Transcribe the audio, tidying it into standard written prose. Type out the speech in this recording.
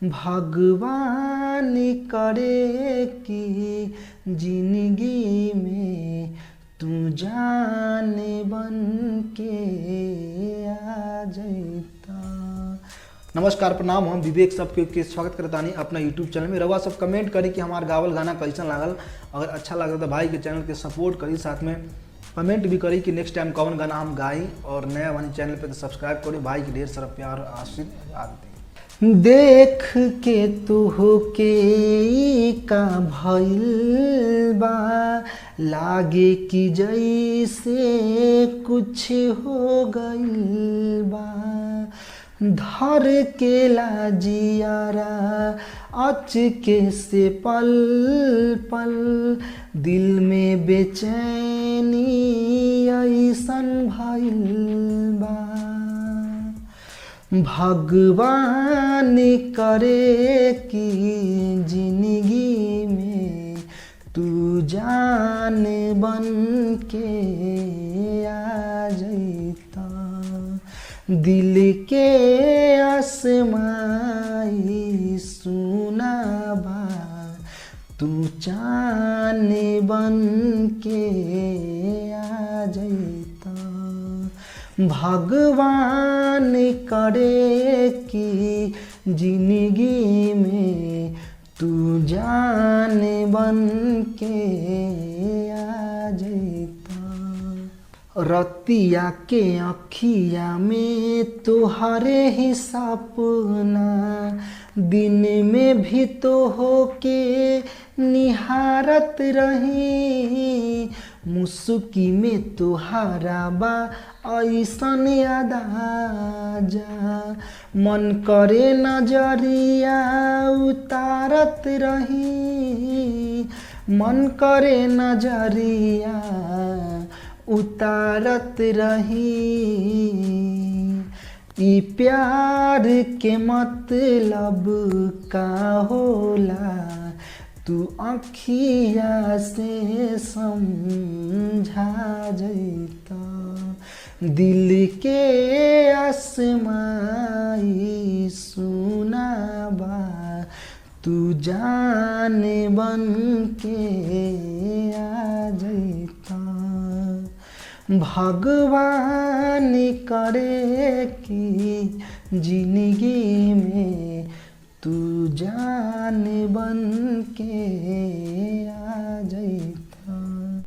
भगवान करे कि जिंदगी में तू जान बन के आ जैता। नमस्कार प्रणाम, हम विवेक सबके स्वागत करतानी अपना यूट्यूब चैनल में। रउआ सब कमेंट करी कि हमार गावल गाना कैसन लागल। अगर अच्छा लगे तो भाई के चैनल के सपोर्ट करी, साथ में कमेंट भी करी कि नेक्स्ट टाइम कौन गाना हम गाई। और नया वाली चैनल पे तो सब्सक्राइब करी। भाई के ढेर सारा प्यार और आशीर्वाद दी। देख के तू हो के का भइल बा, लागे कि जैसे कुछ हो गइल बा। धर के लाजियारा अचके से पल पल, दिल में बेचैनी ऐसन भइल बा। भगवान करे कि जिंदगी में तू जान बन के आ जैता। दिल के आसमाई सुना बा, तू चान बन के आ जैता। भगवान करे कि जिंदगी में तू जान बन के आ जैता। रतिया के अखिया में तोहरे ही सपना, दिन में भी तो होके निहारत रही। मुस्की में तोहारा बा ऐसन याद जा, मन करे नजरिया उतारत रही। मन करे नजरिया उतारत रही। ई प्यार के मतलब का होला, तू अखिया से समझा जैता। दिल के आसमाई सुना बा, तू जान बन के आ जैता। भगवान करे कि जिंदगी में तू जान बन के